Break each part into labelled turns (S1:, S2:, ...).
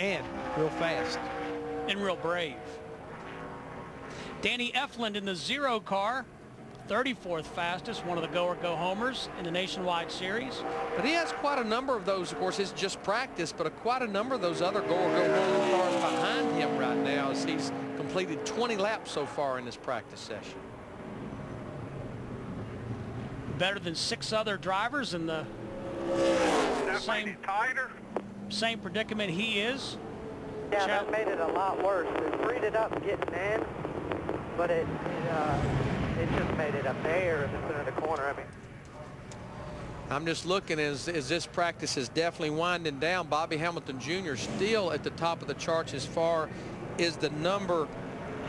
S1: and real fast.
S2: And real brave. Danny Efland in the 0 car, 34th fastest, one of the go-or-go-homers in the Nationwide Series.
S3: But he has quite a number of those. Of course, it's just practice, but quite a number of those other go-or-go-homer cars behind him right now as he's completed 20 laps so far in this practice session.
S2: Better than 6 other drivers in the same predicament he is.
S4: Yeah, that made it a lot worse. It freed it up getting in, but it just made it a bear in the center of the corner. I mean,
S3: I'm just looking as this practice is definitely winding down. Bobby Hamilton Jr. still at the top of the charts as far as the number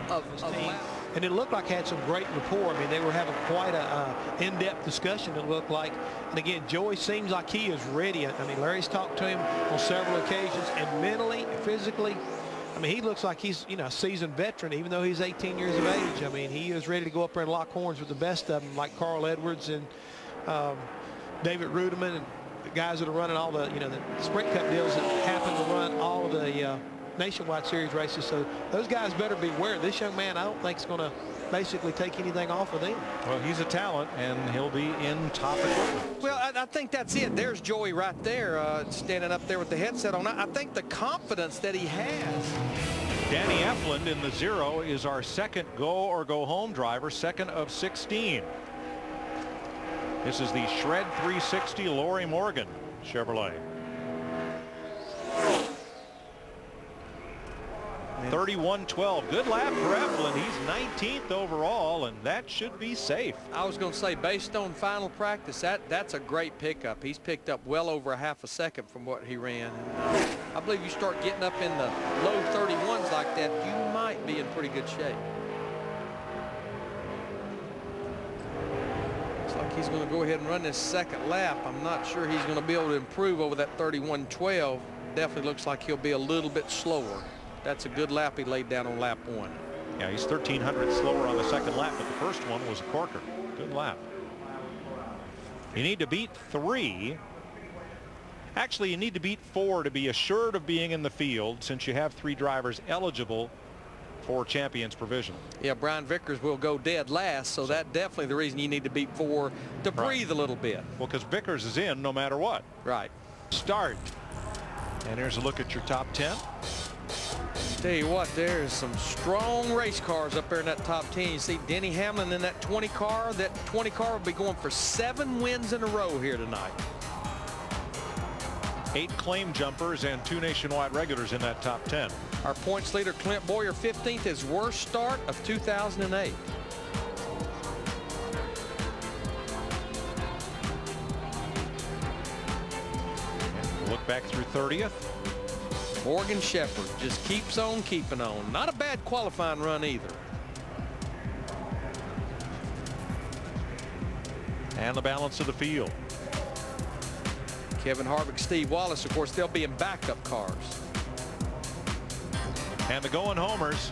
S3: of laps.
S1: And it looked like had some great rapport. I mean, they were having quite a in-depth discussion, it looked like. And again, Joey seems like he is ready. I mean, Larry's talked to him on several occasions, and mentally, physically, I mean, he looks like he's, you know, a seasoned veteran, even though he's 18 years of age. I mean, he is ready to go up there and lock horns with the best of them, like Carl Edwards and David Rudiman, and the guys that are running all the, you know, the Sprint Cup deals that happen to run all of the Nationwide Series races. So those guys better beware. This young man, I don't think is going to basically take anything off of them.
S5: Well, he's a talent, and he'll be in top equipment.
S3: Well, I think that's it. There's Joey right there, standing up there with the headset on. I think the confidence that he has.
S5: Danny Efland in the 0 is our second go-or-go-home driver, second of 16. This is the Shred 360 Lori Morgan Chevrolet. 31-12. Good lap for Efland. He's 19th overall, and that should be safe.
S3: I was going to say, based on final practice, that's a great pickup. He's picked up well over a half a second from what he ran. And, I believe you start getting up in the low 31s like that, you might be in pretty good shape. Looks like he's going to go ahead and run this second lap. I'm not sure he's going to be able to improve over that 31-12. Definitely looks like he'll be a little bit slower. That's a good lap he laid down on lap 1.
S5: Yeah, he's 1,300 slower on the second lap, but the first one was a corker. Good lap. You need to beat 3. Actually, you need to beat 4 to be assured of being in the field, since you have 3 drivers eligible for Champions Provisional.
S3: Yeah, Brian Vickers will go dead last, so that's definitely the reason you need to beat 4 to breathe a little bit.
S5: Well, because Vickers is in no matter what.
S3: Right.
S5: Start. And here's a look at your top 10.
S3: Tell you what, there's some strong race cars up there in that top 10. You see Denny Hamlin in that 20 car. That 20 car will be going for 7 wins in a row here tonight.
S5: 8 claim jumpers and 2 nationwide regulars in that top 10.
S3: Our points leader, Clint Boyer, 15th, his worst start of 2008.
S5: Look back through 30th.
S3: Morgan Shepherd just keeps on keeping on. Not a bad qualifying run either.
S5: And the balance of the field.
S3: Kevin Harvick, Steve Wallace, of course, they'll be in backup cars.
S5: And the going homers,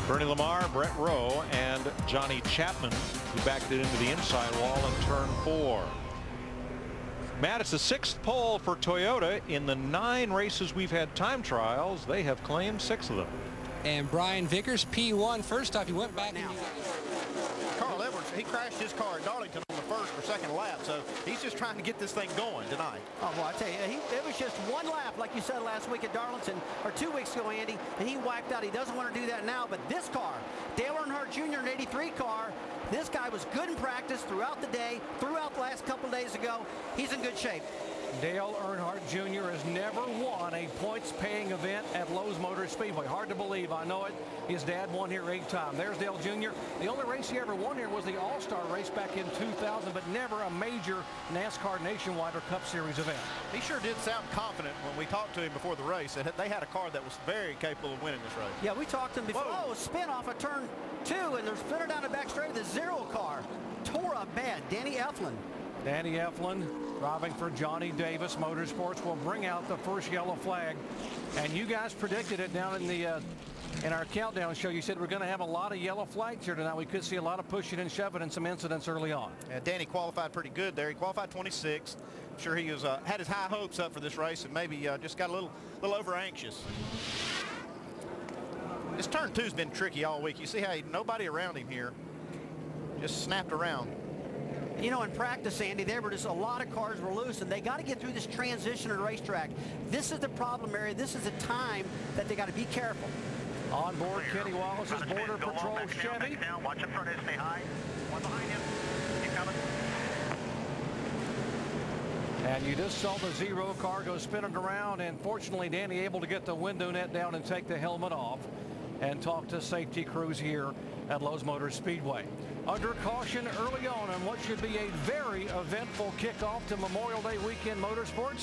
S5: Bernie Lamar, Brett Rowe, and Johnny Chapman, who backed it into the inside wall in turn 4. Matt, it's the 6th pole for Toyota. In the 9 races we've had time trials, they have claimed 6 of them.
S6: And Brian Vickers, P1. First off, he went back now.
S7: Carl Edwards, he crashed his car at Darlington on the first or second lap, so he's just trying to get this thing going tonight.
S8: Oh, well, I tell you, it was just 1 lap, like you said last week at Darlington, or 2 weeks ago, Andy, and he whacked out. He doesn't want to do that now, but this car, Dale Earnhardt Jr. in 83 car, this guy was good in practice throughout the day, throughout the last couple of days ago. He's in good shape.
S9: Dale Earnhardt Jr. has never won a points-paying event at Lowe's Motor Speedway. Hard to believe, I know it. His dad won here 8 times. There's Dale Jr. The only race he ever won here was the All-Star race back in 2000, but never a major NASCAR Nationwide or Cup Series event.
S7: He sure did sound confident when we talked to him before the race. They had a car that was very capable of winning this race.
S8: Yeah, we talked to him before.
S7: Whoa.
S8: Oh, spin off of turn 2, and they're spinning down the back straight of the 0 car. Tore up bad. Danny Efland.
S9: Danny Efland, driving for Johnny Davis Motorsports, will bring out the first yellow flag. And you guys predicted it down in our countdown show. You said we're going to have a lot of yellow flags here tonight. We could see a lot of pushing and shoving and some incidents early on.
S7: And Danny qualified pretty good there. He qualified 26th. sure he was had his high hopes up for this race and maybe just got a little over anxious. This turn 2's been tricky all week. You see how nobody around him here, just snapped around.
S8: You know, in practice, Andy, there were just a lot of cars were loose, and they got to get through this transition at racetrack. This is the problem area. This is the time that they got to be careful.
S9: On board, Kenny Wallace's Border Patrol Chevy.
S10: Down. Watch in front of you, stay high. One behind you. Keep coming.
S9: And you just saw the 0 car go spinning around, and fortunately, Danny able to get the window net down and take the helmet off and talk to safety crews here at Lowe's Motor Speedway. Under caution early on what should be a very eventful kickoff to Memorial Day weekend motorsports.